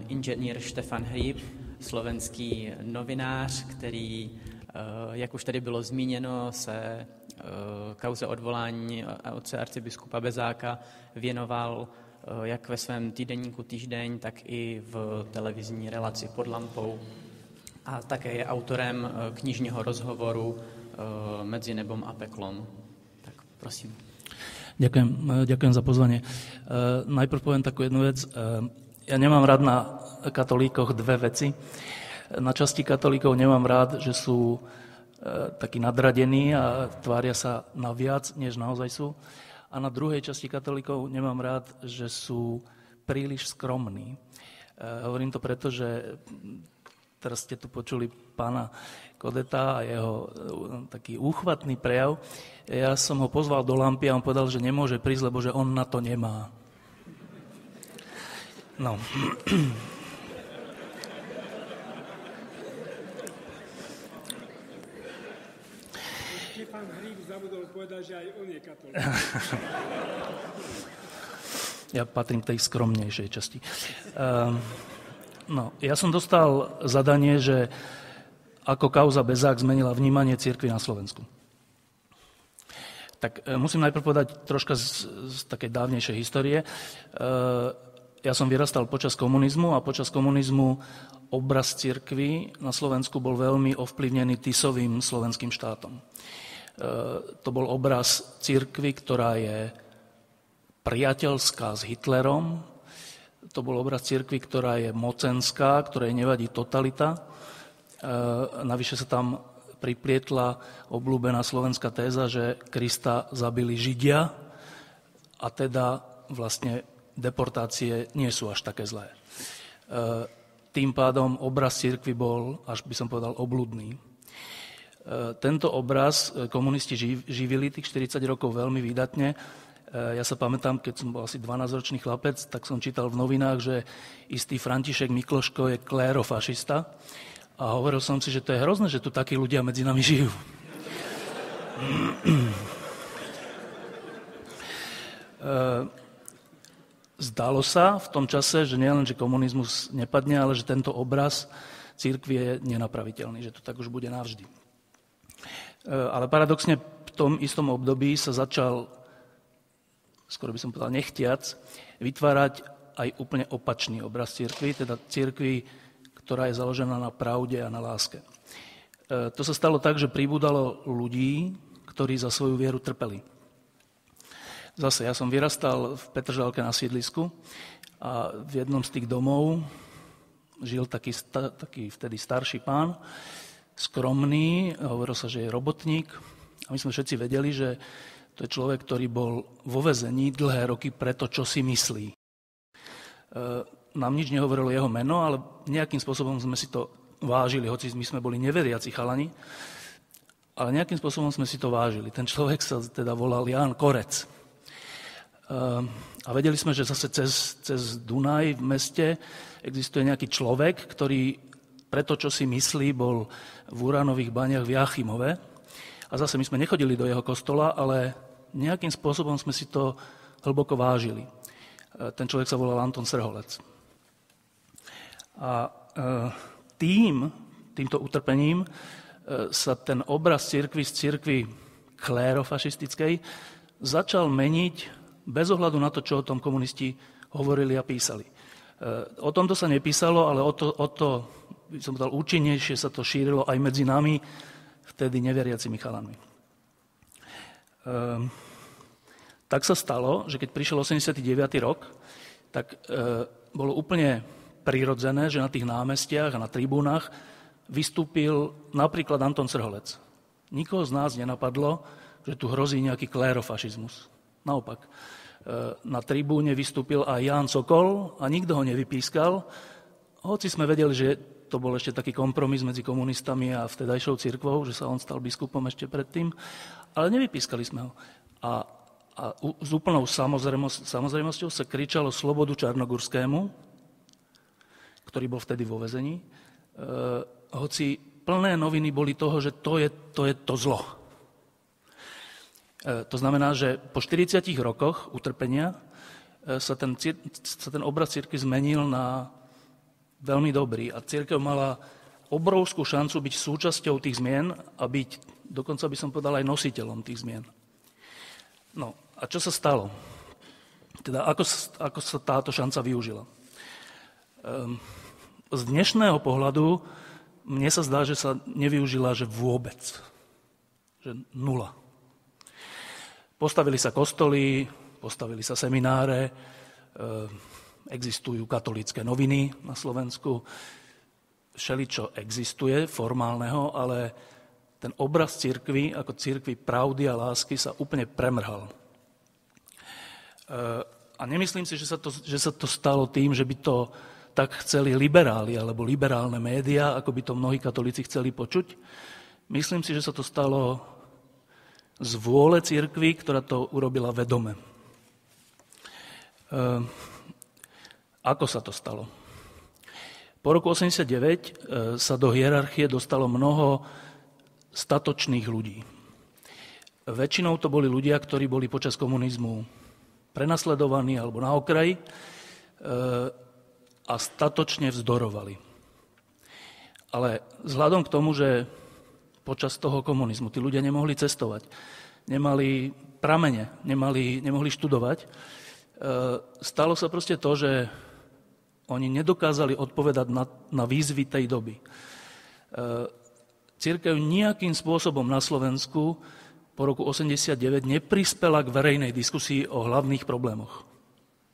Inženýr Štefan Hríb, slovenský novinář, který, jak už tady bylo zmíněno, se kauze odvolání otce arcibiskupa Bezáka věnoval jak ve svém týdeníku Týždeň, tak i v televizní relaci Pod lampou. A také je autorem knižního rozhovoru Medzi nebom a peklom. Tak prosím. Ďakujem za pozvanie. Najprv poviem takú jednu vec. Ja nemám rád na katolíkoch dve veci. Na časti katolíkov nemám rád, že sú takí nadradení a tvária sa na viac, než naozaj sú. A na druhej časti katolíkov nemám rád, že sú príliš skromní. Hovorím to preto, že teraz ste tu počuli pána Kodeta a jeho taký úchvatný prejav. Ja som ho pozval do lampy a on povedal, že nemôže prísť, lebo že on na to nemá. No. Pán Hríb zabudol povedať, že aj on je katolík. Ja patrím k tej skromnejšej časti. Ja som dostal zadanie, že ako kauza Bezák zmenila vnímanie cirkvi na Slovensku. Tak musím najprv povedať troška z takej dávnejšej histórie. Ja som vyrastal počas komunizmu a počas komunizmu obraz cirkvi na Slovensku bol veľmi ovplyvnený Tisovým slovenským štátom. To bol obraz cirkvi, ktorá je priateľská s Hitlerom. To bol obraz cirkvi, ktorá je mocenská, ktorej nevadí totalita. Navyše sa tam priplietla obľúbená slovenská téza, že Krista zabili Židia a teda vlastne deportácie nie sú až také zlé. Tým pádom obraz cirkvi bol, až by som povedal, obľudný. Tento obraz komunisti živili tých 40 rokov veľmi výdatne. Ja sa pamätám, keď som bol asi 12-ročný chlapec, tak som čítal v novinách, že istý František Mikloško je klérofašista a hovoril som si, že to je hrozné, že tu takí ľudia medzi nami žijú. Zdalo sa v tom čase, že nielen, že komunizmus nepadne, ale že tento obraz cirkvi je nenapraviteľný, že to tak už bude navždy. Ale paradoxne v tom istom období sa začal, skoro by som povedal nechtiac, vytvárať aj úplne opačný obraz cirkvi, teda cirkvi, ktorá je založená na pravde a na láske. To sa stalo tak, že pribúdalo ľudí, ktorí za svoju vieru trpeli. Zase, ja som vyrastal v Petržalke na sídlisku a v jednom z tých domov žil taký vtedy starší pán, skromný, hovoril sa, že je robotník a my sme všetci vedeli, že to je človek, ktorý bol vo väzení dlhé roky preto, čo si myslí. Nám nič nehovorilo jeho meno, ale nejakým spôsobom sme si to vážili, hoci my sme boli neveriaci chalani, ale nejakým spôsobom sme si to vážili. Ten človek sa teda volal Ján Korec. A vedeli sme, že zase cez Dunaj v meste existuje nejaký človek, ktorý preto, čo si myslí, bol v uránových baniach v Jáchymove. A zase my sme nechodili do jeho kostola, ale nejakým spôsobom sme si to hlboko vážili. Ten človek sa volal Anton Srholec. A týmto utrpením sa ten obraz cirkvi z cirkvi klérofašistickej začal meniť bez ohľadu na to, čo o tom komunisti hovorili a písali. O tomto sa nepísalo, ale o to by som povedal, účinnejšie sa to šírilo aj medzi nami, vtedy neveriacimi chalanmi. Tak sa stalo, že keď prišiel 89. rok, tak bolo úplne prirodzené, že na tých námestiach a na tribúnach vystúpil napríklad Anton Srholec. Nikoho z nás nenapadlo, že tu hrozí nejaký klérofašizmus. Naopak, na tribúne vystúpil aj Ján Sokol a nikto ho nevypískal, hoci sme vedeli, že to bol ešte taký kompromis medzi komunistami a vtedajšou cirkvou, že sa on stal biskupom ešte predtým, ale nevypískali sme ho. A A s úplnou samozrejmosťou sa kričalo slobodu Čarnogurskému, ktorý bol vtedy vo väzení, hoci plné noviny boli toho, že to je to zlo. To znamená, že po 40 rokoch utrpenia sa ten obraz cirkvi zmenil na veľmi dobrý a cirkev mala obrovskú šancu byť súčasťou tých zmien a byť, dokonca by som povedal, aj nositeľom tých zmien. No a čo sa stalo? Teda ako sa táto šanca využila? Z dnešného pohľadu mne sa zdá, že sa nevyužila, že vôbec. Že nula. Postavili sa kostoly, postavili sa semináre, existujú katolícke noviny na Slovensku, všeličo existuje formálneho, ale ten obraz cirkvi ako cirkvi pravdy a lásky sa úplne premrhal. A nemyslím si, že sa to stalo tým, že by to tak chceli liberáli alebo liberálne médiá, ako by to mnohí katolíci chceli počuť. Myslím si, že sa to stalo z vôle cirkvi, ktorá to urobila vedome. Ako sa to stalo? Po roku 1989 sa do hierarchie dostalo mnoho statočných ľudí. Väčšinou to boli ľudia, ktorí boli počas komunizmu prenasledovaní alebo na okraji a statočne vzdorovali. Ale vzhľadom k tomu, že počas toho komunizmu tí ľudia nemohli cestovať, nemali pramene, nemohli študovať, stalo sa proste to, že oni nedokázali odpovedať na výzvy tej doby. Cirkev nejakým spôsobom na Slovensku po roku 1989 neprispela k verejnej diskusii o hlavných problémoch.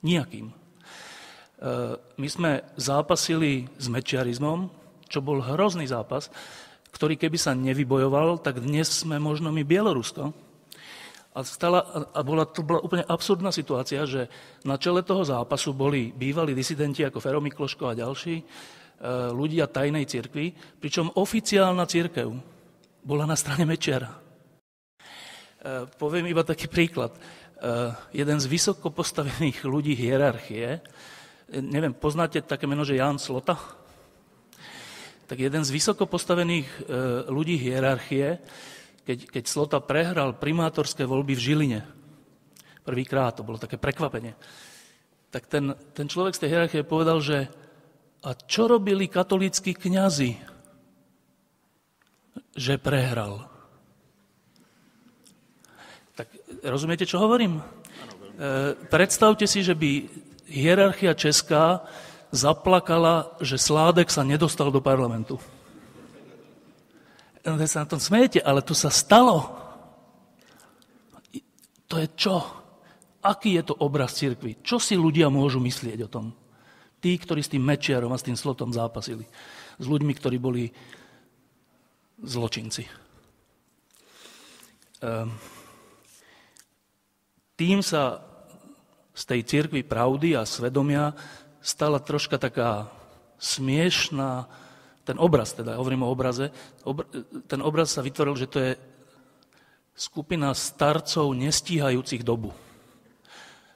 Nijakým. My sme zápasili s mečiarizmom, čo bol hrozný zápas, ktorý keby sa nevybojoval, tak dnes sme možno my Bielorusko. To bola úplne absurdná situácia, že na čele toho zápasu boli bývalí disidenti ako Fero Mikloško a ďalší ľudia tajnej cirkvi, pričom oficiálna cirkev bola na strane Mečiara. Poviem iba taký príklad. Jeden z vysoko postavených ľudí hierarchie, neviem, poznáte také meno, že Ján Slota? Tak jeden z vysoko postavených ľudí hierarchie, keď Slota prehral primátorské voľby v Žiline, prvýkrát, to bolo také prekvapenie, tak ten človek z tej hierarchie povedal, že a čo robili katolícki kňazi, že prehral? Tak rozumiete, čo hovorím? Predstavte si, že by hierarchia česká zaplakala, že Sládek sa nedostal do parlamentu. Vy sa na tom smejete, ale to sa stalo. To je čo? Aký je to obraz cirkvi? Čo si ľudia môžu myslieť o tom? Tí, ktorí s tým Mečiarom a s tým Slotom zápasili. S ľuďmi, ktorí boli zločinci. Tým sa z tej cirkvi pravdy a svedomia stala troška taká smiešná, ten obraz, teda hovorím o obraze, ten obraz sa vytvoril, že to je skupina starcov nestíhajúcich dobu.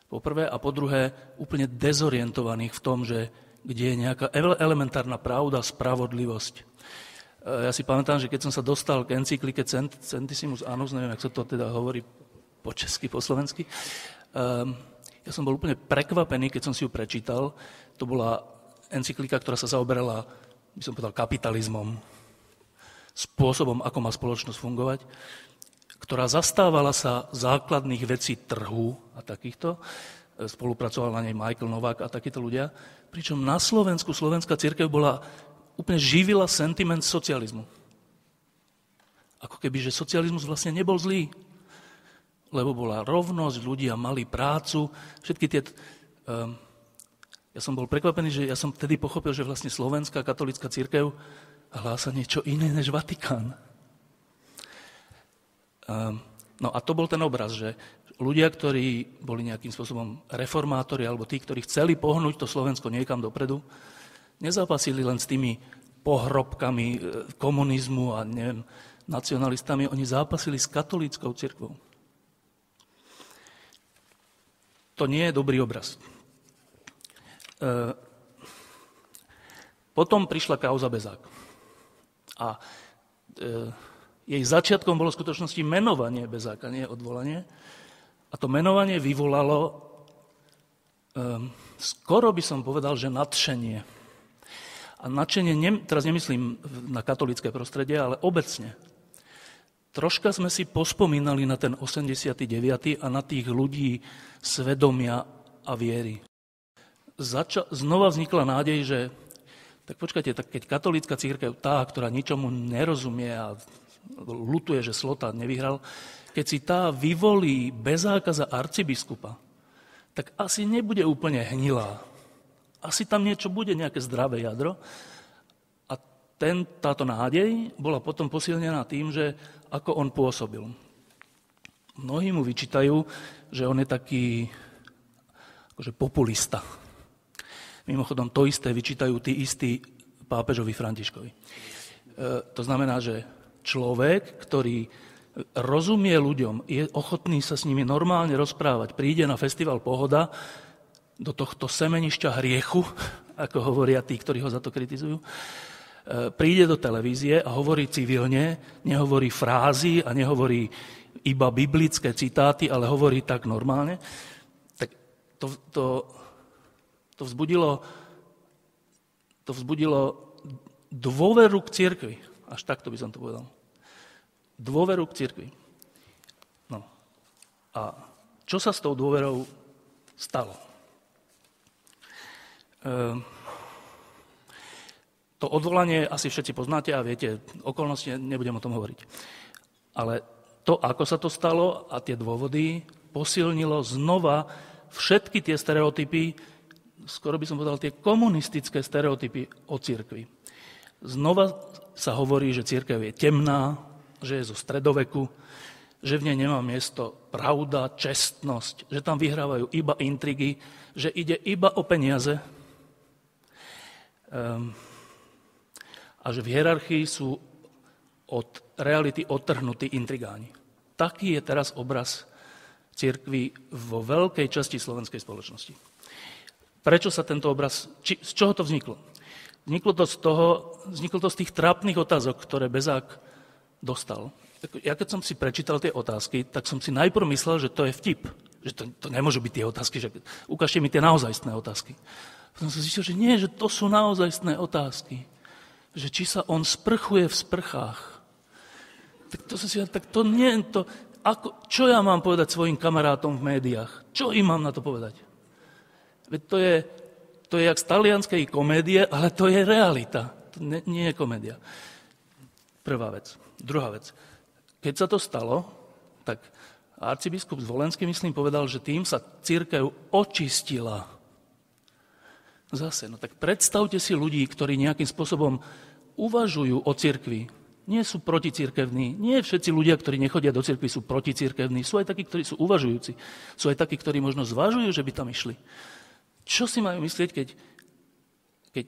Po prvé a po druhé úplne dezorientovaných v tom, že kde je nejaká elementárna pravda, spravodlivosť. Ja si pamätám, že keď som sa dostal k encyklike Centissimus Annus, neviem, jak sa to teda hovorí po česky, po slovensky, ja som bol úplne prekvapený, keď som si ju prečítal. To bola encyklika, ktorá sa zaoberala, by som povedal, kapitalizmom, spôsobom, ako má spoločnosť fungovať, ktorá zastávala sa základných vecí trhu a takýchto. Spolupracoval na nej Michael Novák a takíto ľudia. Pričom na Slovensku slovenská cirkev úplne živila sentiment socializmu. Ako keby, že socializmus vlastne nebol zlý. Lebo bola rovnosť, ľudia mali prácu, všetky tie... Ja som bol prekvapený, že ja som vtedy pochopil, že vlastne slovenská katolícka cirkev hlása niečo iné než Vatikán. No a to bol ten obraz, že ľudia, ktorí boli nejakým spôsobom reformátori alebo tí, ktorí chceli pohnúť to Slovensko niekam dopredu, nezápasili len s tými pohrobkami komunizmu a neviem, nacionalistami, oni zápasili s katolíckou cirkvou. To nie je dobrý obraz. Potom prišla kauza Bezák. A jej začiatkom bolo v skutočnosti menovanie Bezáka, nie odvolanie. A to menovanie vyvolalo, skoro by som povedal, že nadšenie. A nadšenie, teraz nemyslím na katolícke prostredie, ale obecne. Troška sme si pospomínali na ten 89. a na tých ľudí svedomia a viery. Znova vznikla nádej, že tak počkajte, tak keď katolícka cirkev, tá, ktorá ničomu nerozumie a ľutuje, že Slota nevyhral, keď si tá vyvolí Bezáka za arcibiskupa, tak asi nebude úplne hnilá. Asi tam niečo bude, nejaké zdravé jadro. A táto nádej bola potom posilnená tým, že ako on pôsobil. Mnohí mu vyčítajú, že on je taký akože populista. Mimochodom, to isté vyčítajú tí istí pápežovi Františkovi. To znamená, že človek, ktorý rozumie ľuďom, je ochotný sa s nimi normálne rozprávať, príde na festival Pohoda, do tohto semenišťa hriechu, ako hovoria tí, ktorí ho za to kritizujú, príde do televízie a hovorí civilne, nehovorí frázy a nehovorí iba biblické citáty, ale hovorí tak normálne, tak to vzbudilo dôveru k cirkvi. Až takto by som to povedal. Dôveru k cirkvi. No. A čo sa s tou dôverou stalo? To odvolanie asi všetci poznáte a viete, okolnosti, nebudem o tom hovoriť. Ale to, ako sa to stalo a tie dôvody, posilnilo znova všetky tie stereotypy, skoro by som povedal tie komunistické stereotypy o cirkvi. Znova sa hovorí, že cirkev je temná, že je zo stredoveku, že v nej nemá miesto pravda, čestnosť, že tam vyhrávajú iba intrigy, že ide iba o peniaze a že v hierarchii sú od reality odtrhnutí intrigáni. Taký je teraz obraz cirkvi vo veľkej časti slovenskej spoločnosti. Prečo sa tento obraz, z čoho to vzniklo? Vzniklo to z tých trápnych otázok, ktoré Bezák dostal. Ja keď som si prečítal tie otázky, tak som si najprv myslel, že to je vtip. Že to nemôžu byť tie otázky, že ukážte mi tie naozajstné otázky. Potom som zistil, že nie, že to sú naozajstné otázky. Že či sa on sprchuje v sprchách. Čo ja mám povedať svojim kamarátom v médiách? Čo im mám na to povedať? Veď to je jak z talianskej komédie, ale to je realita. To nie je komédia. Prvá vec. Druhá vec. Keď sa to stalo, tak arcibiskup Zvolenský, myslím, povedal, že tým sa cirkev očistila. Zase, no tak predstavte si ľudí, ktorí nejakým spôsobom uvažujú o cirkvi. Nie sú proticirkevní. Nie všetci ľudia, ktorí nechodia do cirkvi, sú proticirkevní. Sú aj takí, ktorí sú uvažujúci. Sú aj takí, ktorí možno zvažujú, že by tam išli. Čo si majú myslieť, keď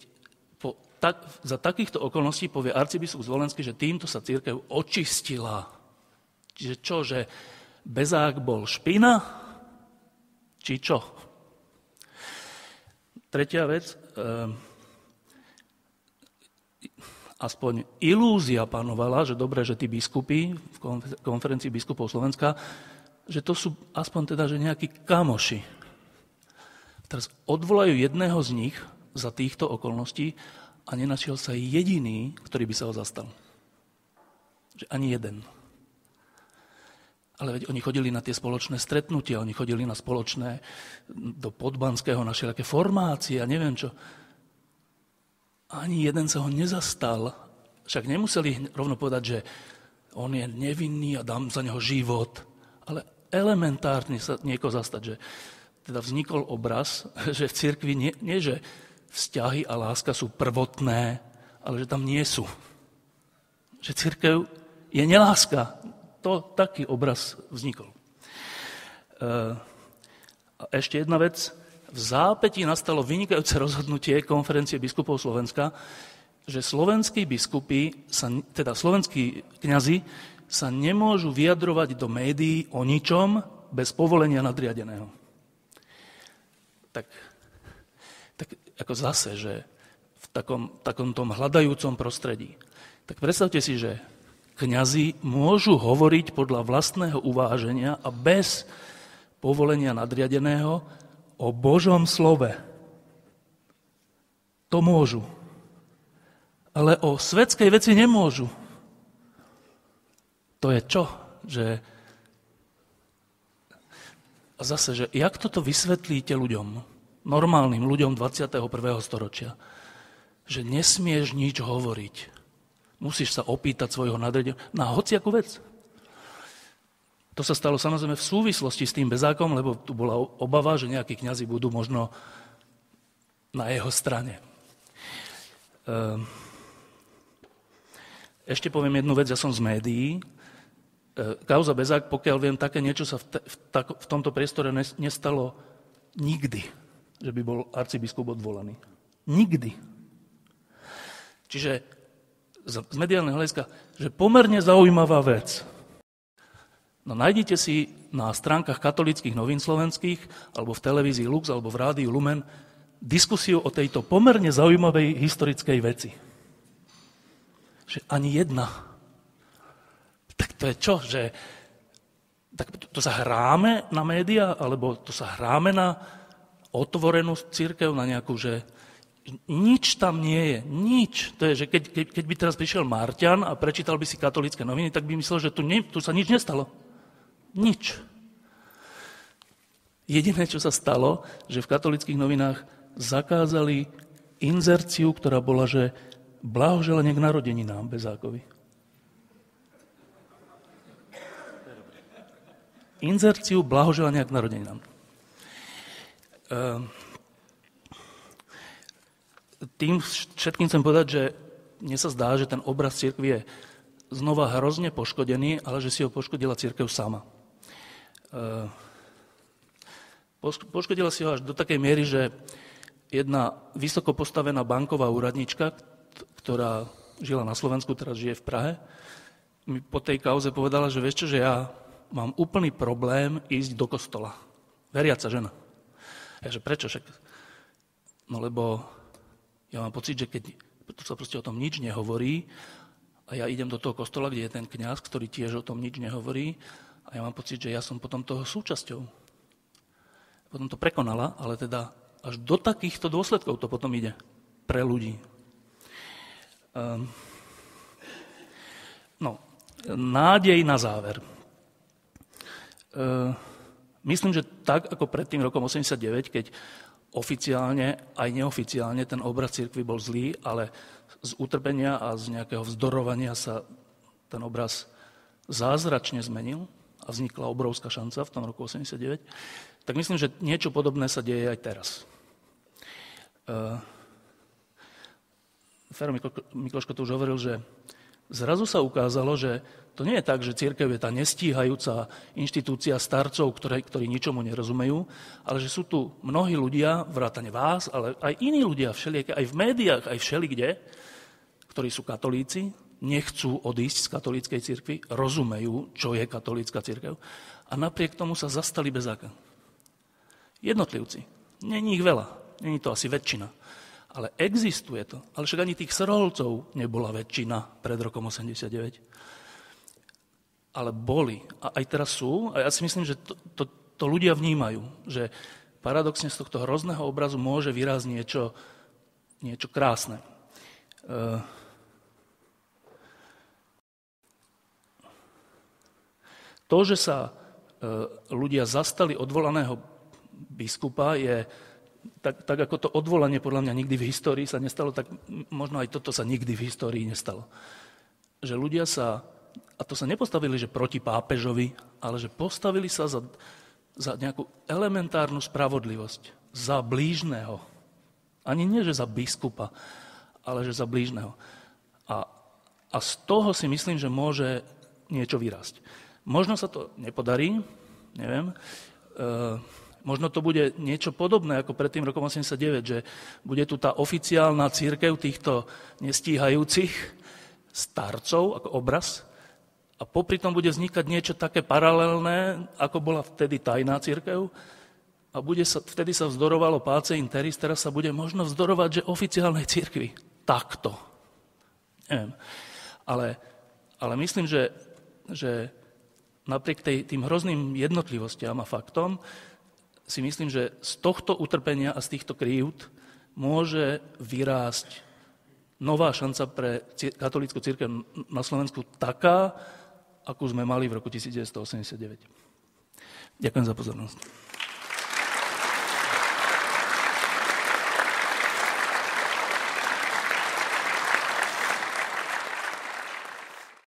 za takýchto okolností povie arcibiskup Zvolenský, že týmto sa cirkev očistila. Čiže čo, že Bezák bol špina? Či čo? Tretia vec, aspoň ilúzia panovala, že dobre, že tí biskupy v konferencii biskupov Slovenska, že to sú aspoň teda, že nejakí kamoši. Teraz odvolajú jedného z nich za týchto okolností a nenašiel sa jediný, ktorý by sa ho zastal. Že ani jeden. Ale veď oni chodili na tie spoločné stretnutia, oni chodili na spoločné, do Podbanského, na všelijaké formácie a neviem čo. Ani jeden sa ho nezastal. Však nemuseli rovno povedať, že on je nevinný a dám za neho život. Ale elementárne sa niekoho zastať, že teda vznikol obraz, že v cirkvi nie že vzťahy a láska sú prvotné, ale že tam nie sú. Že cirkev je neláska. Taký obraz vznikol. A ešte jedna vec. V zápätí nastalo vynikajúce rozhodnutie konferencie biskupov Slovenska, že slovenskí biskupy, teda slovenskí kňazi, sa nemôžu vyjadrovať do médií o ničom bez povolenia nadriadeného. tak ako zase, že v takom tom hľadajúcom prostredí. Tak predstavte si, že kňazi môžu hovoriť podľa vlastného uváženia a bez povolenia nadriadeného o Božom slove. To môžu. Ale o svetskej veci nemôžu. To je čo? A zase, že jak toto vysvetlíte ľuďom, normálnym ľuďom 21. storočia? Že nesmieš nič hovoriť. Musíš sa opýtať svojho nadriadeného na hociakú vec. To sa stalo samozrejme v súvislosti s tým bezákom, lebo tu bola obava, že nejakí kňazi budú možno na jeho strane. Ešte poviem jednu vec, ja som z médií. Kauza Bezák, pokiaľ viem, také niečo sa v tomto priestore nestalo nikdy, že by bol arcibiskup odvolaný. Nikdy. Čiže z mediálneho hľadiska, že pomerne zaujímavá vec. No nájdite si na stránkach katolíckych novín slovenských, alebo v televízii Lux, alebo v rádiu Lumen, diskusiu o tejto pomerne zaujímavej historickej veci. Že ani jedna. Tak to je čo? Že, tak to sa hráme na médiá, alebo to sa hráme na otvorenú cirkev, na nejakú, že nič tam nie je. Nič. To je, že keď by teraz prišiel Marťan a prečítal by si katolícke noviny, tak by myslel, že tu sa nič nestalo. Nič. Jediné, čo sa stalo, že v katolíckych novinách zakázali inzerciu, ktorá bola, že blahoželanie k narodeninám Bezákovi. Inzerciu blahoželania k narodeninám. Tým všetkým chcem povedať, že mne sa zdá, že ten obraz cirkvi je znova hrozne poškodený, ale že si ho poškodila cirkev sama. Poškodila si ho až do takej miery, že jedna vysoko postavená banková úradnička, ktorá žila na Slovensku, teraz žije v Prahe, mi po tej kauze povedala, že vieš čo, že ja mám úplný problém ísť do kostola. Veriaca žena. Ja, že prečo? Však? No lebo ja mám pocit, že keď sa proste o tom nič nehovorí a ja idem do toho kostola, kde je ten kňaz, ktorý tiež o tom nič nehovorí a ja mám pocit, že ja som potom toho súčasťou. Potom to prekonala, ale teda až do takýchto dôsledkov to potom ide pre ľudí. Nádej na záver. Myslím, že tak, ako pred tým rokom 89, keď oficiálne, aj neoficiálne ten obraz cirkvi bol zlý, ale z utrpenia a z nejakého vzdorovania sa ten obraz zázračne zmenil a vznikla obrovská šanca v tom roku 89, tak myslím, že niečo podobné sa deje aj teraz. Fero Mikloško tu už hovoril, že zrazu sa ukázalo, že to nie je tak, že cirkev je tá nestíhajúca inštitúcia starcov, ktorí ničomu nerozumejú, ale že sú tu mnohí ľudia, vrátane vás, ale aj iní ľudia, aj v médiách, aj všelikde, ktorí sú katolíci, nechcú odísť z katolíckej cirkvi, rozumejú, čo je katolícka cirkev a napriek tomu sa zastali Bezáka. Jednotlivci. Není ich veľa, není to asi väčšina. Ale existuje to. Ale však ani tých srholcov nebola väčšina pred rokom 89. Ale boli. A aj teraz sú. A ja si myslím, že to ľudia vnímajú. Že paradoxne z tohto hrozného obrazu môže vyrásť niečo krásne. To, že sa ľudia zastali odvolaného biskupa, je tak ako to odvolanie podľa mňa nikdy v histórii sa nestalo, tak možno aj toto sa nikdy v histórii nestalo. Že ľudia sa, a to sa nepostavili, že proti pápežovi, ale že postavili sa za nejakú elementárnu spravodlivosť, za blížneho. Ani nie, že za biskupa, ale že za blížneho. A z toho si myslím, že môže niečo vyrásť. Možno sa to nepodarí, neviem. Možno to bude niečo podobné ako pred tým rokom 89, že bude tu tá oficiálna cirkev týchto nestíhajúcich starcov ako obraz a popri tom bude vznikať niečo také paralelné, ako bola vtedy tajná cirkev, a vtedy sa vzdorovalo Pace in Terris, teraz sa bude možno vzdorovať, že oficiálnej cirkvi. Takto. Neviem. Ale myslím, že napriek tým hrozným jednotlivostiam a faktom si myslím, že z tohto utrpenia a z týchto krívd môže vyrásť nová šanca pre katolícku cirkev na Slovensku taká, akú sme mali v roku 1989. Ďakujem za pozornosť.